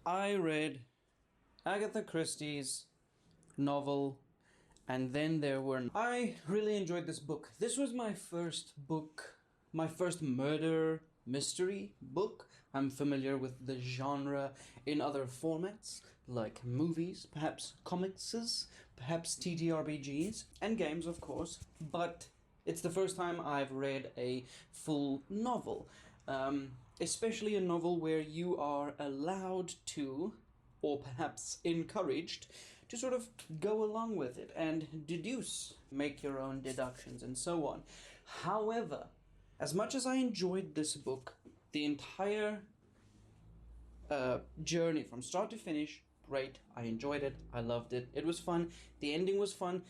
I read Agatha Christie's novel, and then there were... I really enjoyed this book. This was my first book, my first murder mystery book. I'm familiar with the genre in other formats, like movies, perhaps comics, perhaps TTRPGs, and games, of course. But it's the first time I've read a full novel, especially a novel where you are allowed to, or perhaps encouraged, to sort of go along with it and deduce, make your own deductions, and so on. However, as much as I enjoyed this book, the entire journey from start to finish, great. I enjoyed it. I loved it. It was fun. The ending was fun.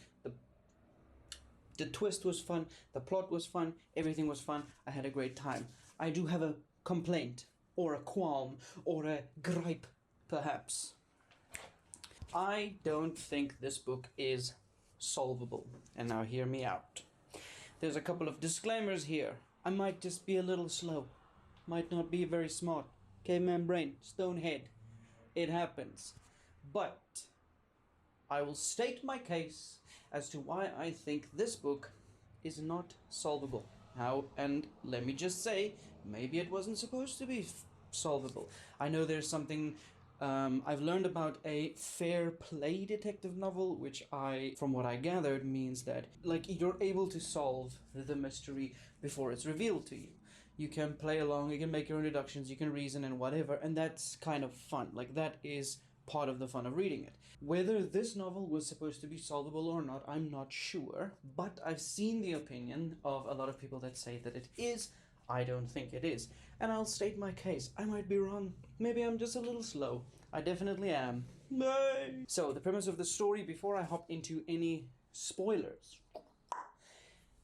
The twist was fun. The plot was fun. Everything was fun. I had a great time. I do have a complaint, or a qualm, or a gripe, perhaps. I don't think this book is solvable. And now hear me out. There's a couple of disclaimers here. I might just be a little slow. Might not be very smart. Caveman brain, stone head. It happens. But I will state my case as to why I think this book is not solvable. How? And let me just say, maybe it wasn't supposed to be solvable. I know there's something I've learned about a fair play detective novel, which from what I gathered, means that like you're able to solve the mystery before it's revealed to you. You can play along, you can make your own deductions, you can reason and whatever, and that's kind of fun. Like that is part of the fun of reading it. Whether this novel was supposed to be solvable or not, I'm not sure, but I've seen the opinion of a lot of people that say that it is. I don't think it is. And I'll state my case. I might be wrong. Maybe I'm just a little slow. I definitely am. Nay. So, the premise of the story, before I hop into any spoilers.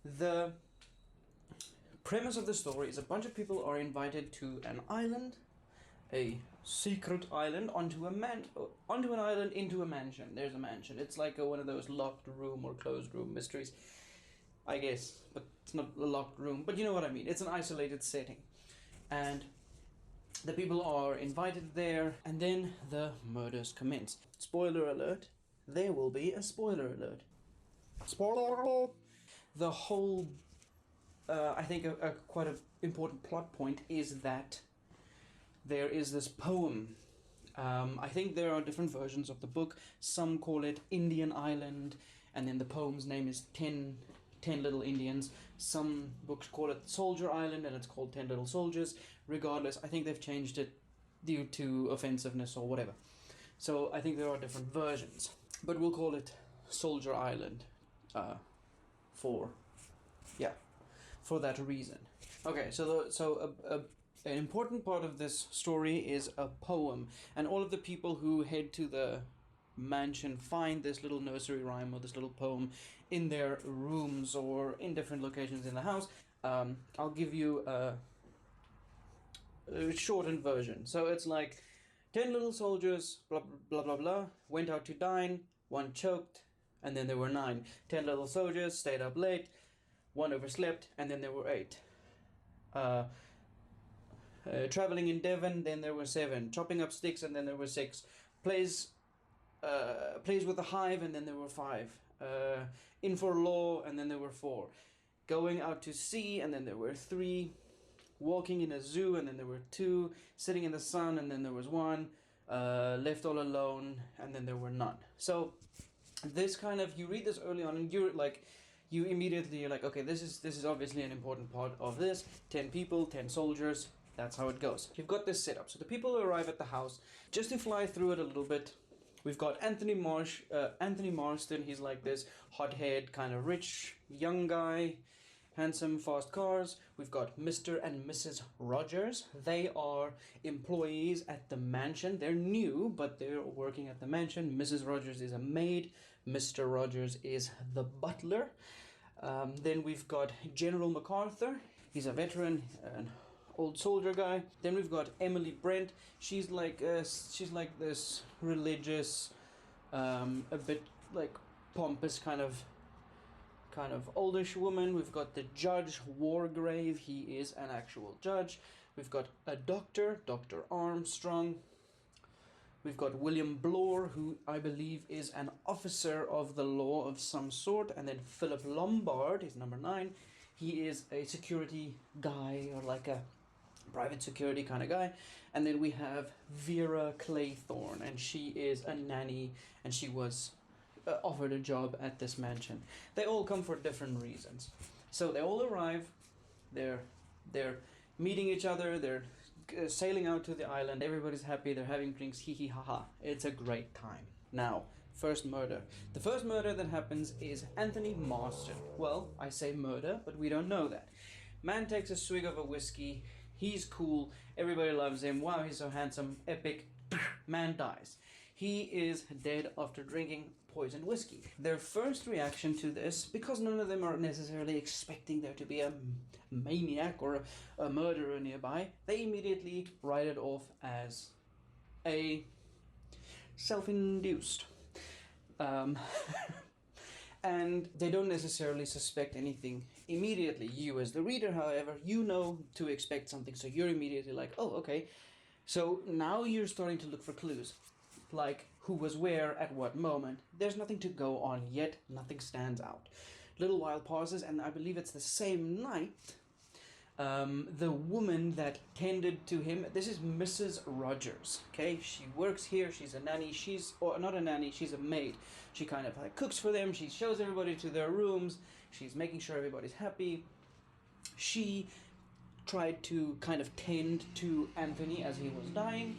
The premise of the story is a bunch of people are invited to an island, a secret island, onto an island into a mansion. There's a mansion. It's like one of those locked room or closed room mysteries, I guess, but it's not a locked room, but you know what I mean. It's an isolated setting. And the people are invited there, and then the murders commence. Spoiler alert, there will be a spoiler alert. Spoiler alert! The whole, I think quite an important plot point is that there is this poem. I think there are different versions of the book. Some call it Indian Island, and then the poem's name is 10 Little Indians. Some books call it Soldier Island, and it's called 10 Little Soldiers. Regardless, I think they've changed it due to offensiveness or whatever. So I think there are different versions, but we'll call it Soldier Island for that reason. Okay, so an important part of this story is a poem, and all of the people who head to the mansion find this little nursery rhyme or this little poem in their rooms or in different locations in the house. I'll give you a shortened version. So it's like 10 little soldiers, blah blah blah blah, went out to dine, one choked, and then there were 9. 10 little soldiers stayed up late, one overslept, and then there were 8. Traveling in Devon, then there were 7. Chopping up sticks, and then there were 6. Plays with the hive, and then there were 5. In for law, and then there were 4. Going out to sea, and then there were 3. Walking in a zoo, and then there were 2. Sitting in the sun, and then there was 1. Left all alone, and then there were none. So this kind of, you read this early on, and you're like, you're like, okay, this is obviously an important part of this. 10 people, 10 soldiers. That's how it goes. You've got this setup. So the people arrive at the house. Just to fly through it a little bit, we've got Anthony Marston. He's like this hot-head, kind of rich, young guy, handsome, fast cars. We've got Mr. and Mrs. Rogers. They are employees at the mansion. They're new, but they're working at the mansion. Mrs. Rogers is a maid. Mr. Rogers is the butler. Then we've got General MacArthur. He's a veteran, an old soldier guy. Then we've got Emily Brent. She's like this religious, a bit like pompous kind of oldish woman. We've got the Judge Wargrave. He is an actual judge. We've got a doctor, Dr. Armstrong. We've got William Blore, who I believe is an officer of the law of some sort. And then Philip Lombard is number 9. He is a security guy, or like a private security kind of guy. And then we have Vera Claythorne, and she is a nanny, and she was offered a job at this mansion. They all come for different reasons. So they all arrive, they're meeting each other, they're sailing out to the island, everybody's happy, they're having drinks, hee hee ha ha. It's a great time. Now, first murder. The first murder that happens is Anthony Marston. Well, I say murder, but we don't know that. Man takes a swig of a whiskey, he's cool, everybody loves him, wow, he's so handsome, epic, man dies. He is dead after drinking poisoned whiskey. Their first reaction to this, because none of them are necessarily expecting there to be a maniac or a murderer nearby, they immediately write it off as a self-induced. And they don't necessarily suspect anything immediately. You as the reader, however, you know to expect something, so you're immediately like, oh, okay. So now you're starting to look for clues, like who was where at what moment. There's nothing to go on yet, nothing stands out. Little while passes, and I believe it's the same night, the woman that tended to him, this is Mrs. Rogers, okay? She works here, she's a nanny, or not a nanny, she's a maid. She kind of like cooks for them, she shows everybody to their rooms, she's making sure everybody's happy. She tried to kind of tend to Anthony as he was dying.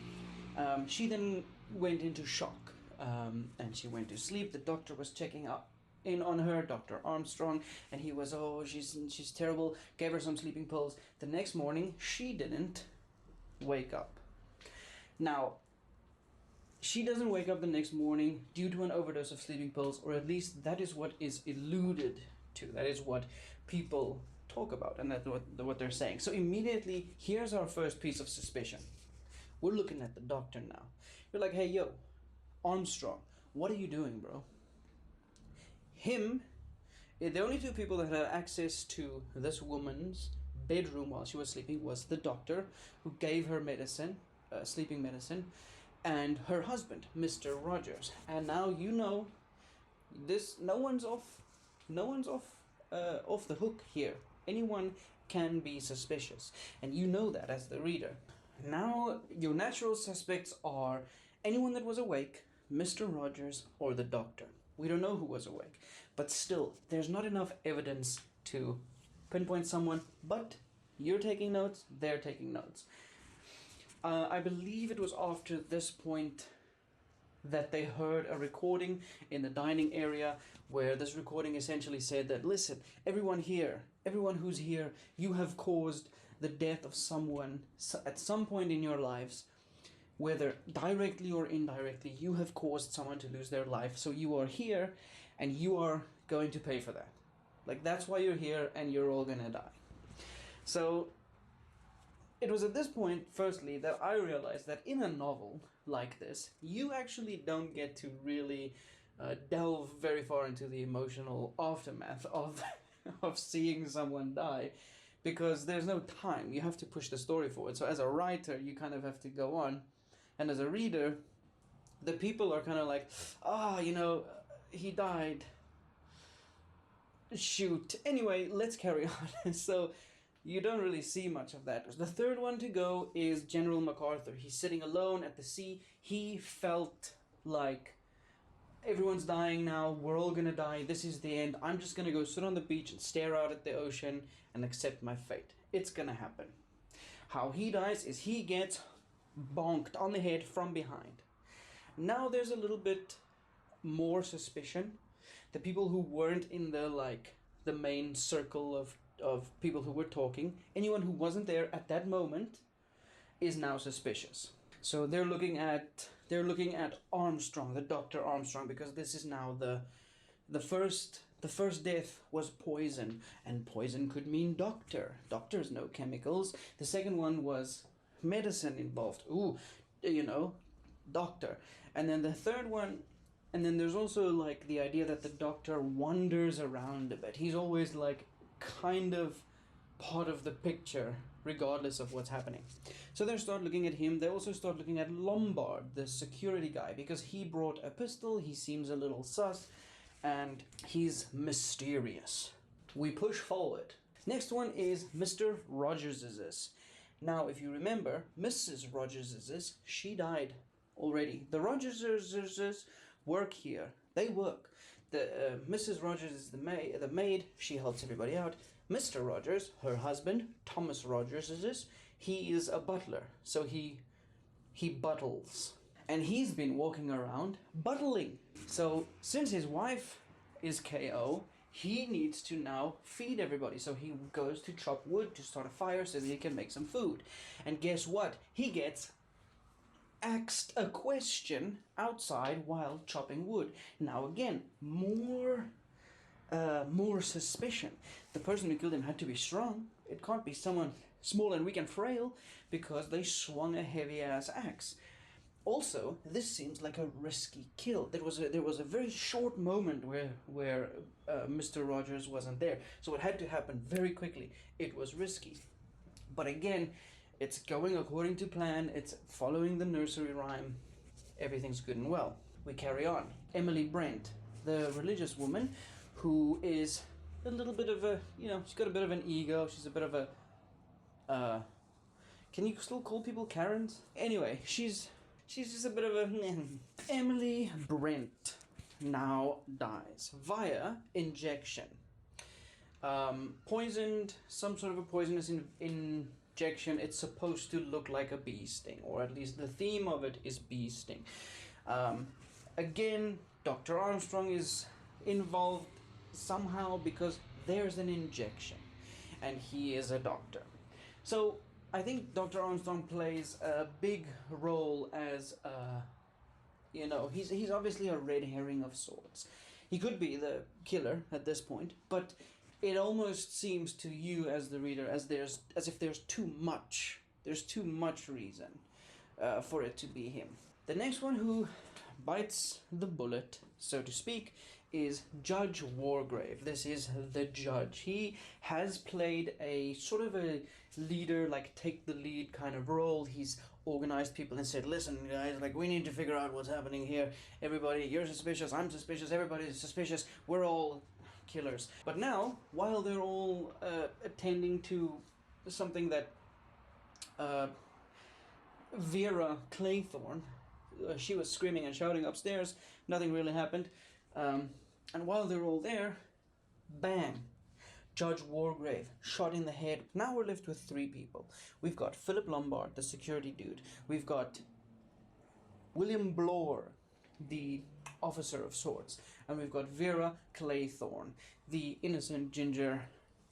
She then went into shock, and she went to sleep. The doctor was checking up in on her, Dr. Armstrong, and he was, oh, she's terrible, gave her some sleeping pills. The next morning, she didn't wake up. Now, she doesn't wake up the next morning due to an overdose of sleeping pills, or at least that is what is alluded to. That is what people talk about, and that's what they're saying. So immediately, here's our first piece of suspicion. We're looking at the doctor now. You're like, hey, yo, Armstrong, what are you doing, bro? The only two people that had access to this woman's bedroom while she was sleeping was the doctor, who gave her medicine, sleeping medicine, and her husband, Mr. Rogers. And now you know this. No one's off the hook here. Anyone can be suspicious, and you know that as the reader. Now your natural suspects are anyone that was awake, Mr. Rogers, or the doctor. We don't know who was awake, but still, there's not enough evidence to pinpoint someone, but you're taking notes, they're taking notes. I believe it was after this point that they heard a recording in the dining area where this recording essentially said that, listen, everyone who's here, you have caused the death of someone at some point in your lives, whether directly or indirectly, you have caused someone to lose their life. So you are here and you are going to pay for that. Like, that's why you're here, and you're all gonna die. So it was at this point, firstly, that I realized that in a novel like this, you actually don't get to really delve very far into the emotional aftermath of of seeing someone die, because there's no time. You have to push the story forward. So as a writer, you kind of have to go on. And as a reader, the people are kind of like, he died. Shoot. Anyway, let's carry on. So you don't really see much of that. The third one to go is General MacArthur. He's sitting alone at the sea. He felt like everyone's dying now. We're all gonna die. This is the end. I'm just gonna go sit on the beach and stare out at the ocean and accept my fate. It's gonna happen. How he dies is he gets bonked on the head from behind. Now there's a little bit more suspicion. The people who weren't in the main circle of people who were talking, anyone who wasn't there at that moment is now suspicious. So they're looking at Armstrong, the Dr. Armstrong, because this is now the first death was poison, and poison could mean doctor. Doctors know chemicals. The second one was medicine involved. Doctor. And then the third one, and then there's also like the idea that the doctor wanders around a bit. He's always like kind of part of the picture regardless of what's happening. So they start looking at him. They also start looking at Lombard, the security guy, because he brought a pistol. He seems a little sus, and he's mysterious. We push forward. Next one is Mr. Rogers's. Now, if you remember, Mrs. Rogers's, she died already. The Rogerses work here. They work. The Mrs. Rogers is the maid. She helps everybody out. Mr. Rogers, her husband, Thomas Rogers, he is a butler. So he buttles. And he's been walking around buttling. So since his wife is KO, he needs to now feed everybody. So he goes to chop wood to start a fire so that he can make some food. And guess what? He gets asked a question outside while chopping wood. Now again, more suspicion. The person who killed him had to be strong. It can't be someone small and weak and frail, because they swung a heavy ass axe. Also, this seems like a risky kill. There was a very short moment where Mr. Rogers wasn't there, so it had to happen very quickly. It was risky, but again, it's going according to plan. It's following the nursery rhyme. Everything's good and well. We carry on. Emily Brent, the religious woman, who is a little bit of a, she's got a bit of an ego. She's a bit of a, can you still call people Karens? Anyway, she's just a bit of a... Emily Brent now dies via injection. Poisoned, some sort of a poisonous injection. It's supposed to look like a bee sting, or at least the theme of it is bee sting. Again, Dr. Armstrong is involved somehow because there's an injection, and he is a doctor. So I think Dr. Armstrong plays a big role as, he's obviously a red herring of sorts. He could be the killer at this point, but it almost seems to you as the reader as if there's too much. There's too much reason for it to be him. The next one who bites the bullet, so to speak, is Judge Wargrave. This is the judge. He has played a sort of a leader, like take the lead kind of role. He's organized people and said, listen guys, like we need to figure out what's happening here. Everybody, you're suspicious, I'm suspicious, everybody's suspicious, we're all killers. But now, while they're all attending to something that Vera Claythorne, she was screaming and shouting upstairs, nothing really happened. And while they're all there, bang, Judge Wargrave, shot in the head. Now we're left with 3 people. We've got Philip Lombard, the security dude. We've got William Blore, the officer of sorts. And we've got Vera Claythorne, the innocent ginger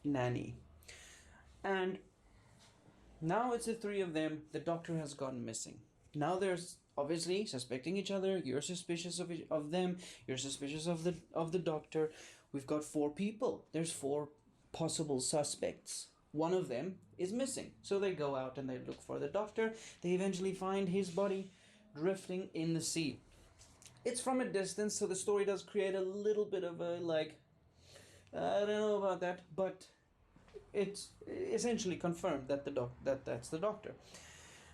nanny. And now it's the 3 of them. The doctor has gone missing. Now there's obviously suspecting each other. You're suspicious of them. You're suspicious of the doctor. We've got 4 people. There's 4 possible suspects. One of them is missing. So they go out and they look for the doctor. They eventually find his body drifting in the sea. It's from a distance, so the story does create a little bit of a, like, I don't know about that, but it's essentially confirmed that that's the doctor.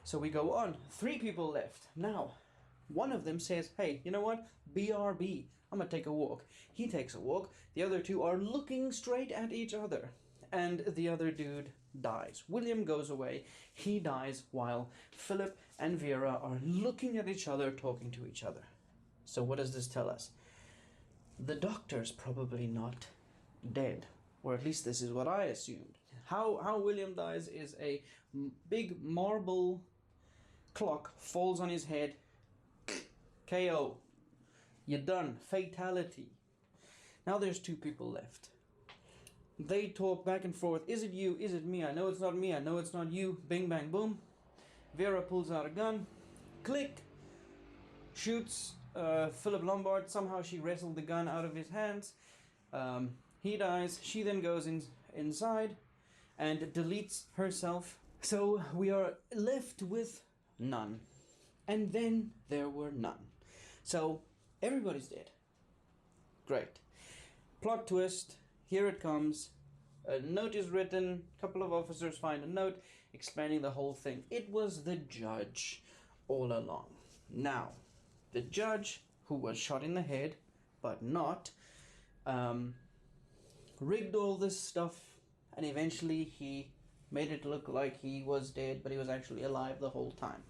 So we go on. 3 people left. Now, one of them says, hey, you know what? BRB. I'm gonna take a walk. He takes a walk. The other 2 are looking straight at each other. And the other dude dies. William goes away. He dies while Philip and Vera are looking at each other, talking to each other. So what does this tell us? The doctor's probably not dead. Or at least this is what I assumed. How William dies is a big marble clock falls on his head. KO. You're done. Fatality. Now there's 2 people left. They talk back and forth. Is it you? Is it me? I know it's not me. I know it's not you. Bing, bang, boom. Vera pulls out a gun. Click. Shoots Philip Lombard. Somehow she wrestled the gun out of his hands. He dies. She then goes inside and deletes herself. So we are left with none. And then there were none. So everybody's dead. Great. Plot twist. Here it comes. A note is written. A couple of officers find a note. explaining the whole thing. It was the judge all along. Now, the judge, who was shot in the head, but not, rigged all this stuff, and eventually he made it look like he was dead, but he was actually alive the whole time.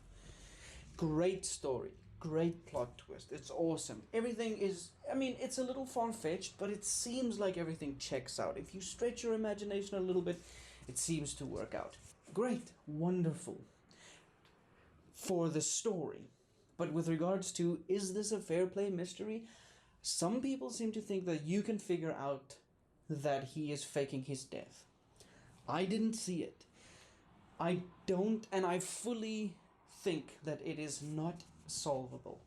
Great story, great plot twist. It's awesome. Everything is, I mean, it's a little far-fetched, but it seems like everything checks out. If you stretch your imagination a little bit, it seems to work out. Great, wonderful for the story. But with regards to, is this a fair play mystery? Some people seem to think that you can figure out that he is faking his death. I didn't see it. I don't, and I fully think that it is not solvable.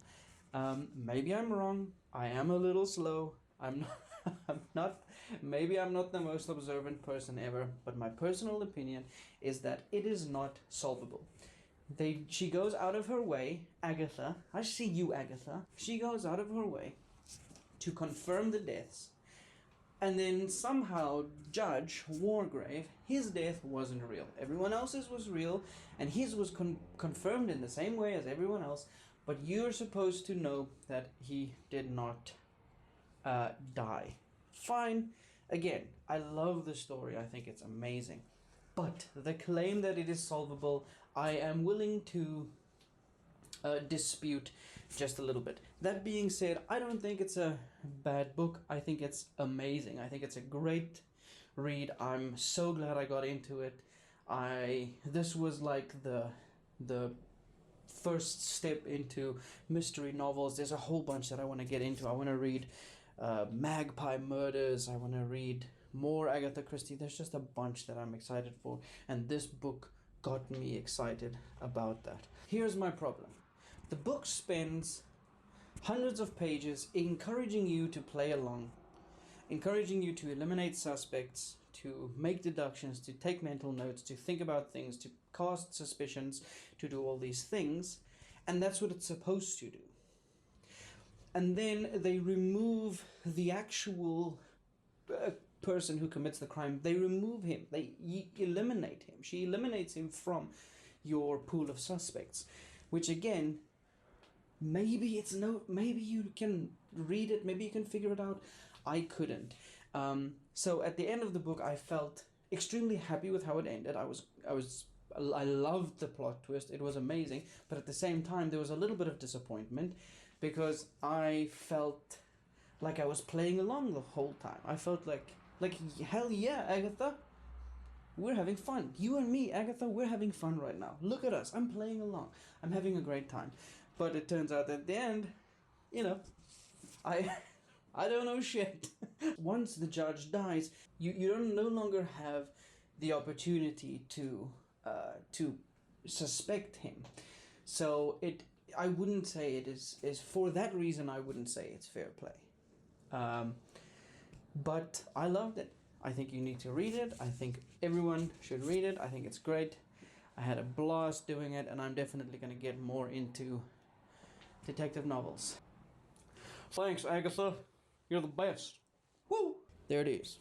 Maybe I'm wrong. I am a little slow. I'm not, maybe I'm not the most observant person ever, but my personal opinion is that it is not solvable. She goes out of her way, Agatha, I see you, Agatha. She goes out of her way to confirm the deaths, and then somehow Judge Wargrave, his death wasn't real. Everyone else's was real, and his was confirmed in the same way as everyone else, but you're supposed to know that he did not die. Fine. Again, I love the story. I think it's amazing. But the claim that it is solvable, I am willing to dispute just a little bit. That being said, I don't think it's a bad book. I think it's amazing. I think it's a great read. I'm so glad I got into it. This was like the first step into mystery novels. There's a whole bunch that I want to get into. I want to read Magpie Murders. I want to read more Agatha Christie. There's just a bunch that I'm excited for, and this book got me excited about that. Here's my problem. The book spends hundreds of pages encouraging you to play along, encouraging you to eliminate suspects, to make deductions, to take mental notes, to think about things, to cast suspicions, to do all these things, and that's what it's supposed to do. And then they remove the actual person who commits the crime. They remove him. They eliminate him. She eliminates him from your pool of suspects, which again, maybe you can read it, maybe you can figure it out. I couldn't. So at the end of the book, I felt extremely happy with how it ended. I loved the plot twist. It was amazing, but at the same time, there was a little bit of disappointment because I felt like I was playing along the whole time. I felt like hell yeah, Agatha, we're having fun. You and me, Agatha, we're having fun right now. Look at us. I'm playing along. I'm having a great time. But it turns out at the end, I don't know shit. Once the judge dies, you don't no longer have the opportunity to suspect him. So I wouldn't say it is for that reason. I wouldn't say it's fair play. But I loved it. I think you need to read it. I think everyone should read it. I think it's great. I had a blast doing it, and I'm definitely going to get more into detective novels. Thanks, Agatha. You're the best. Woo! There it is.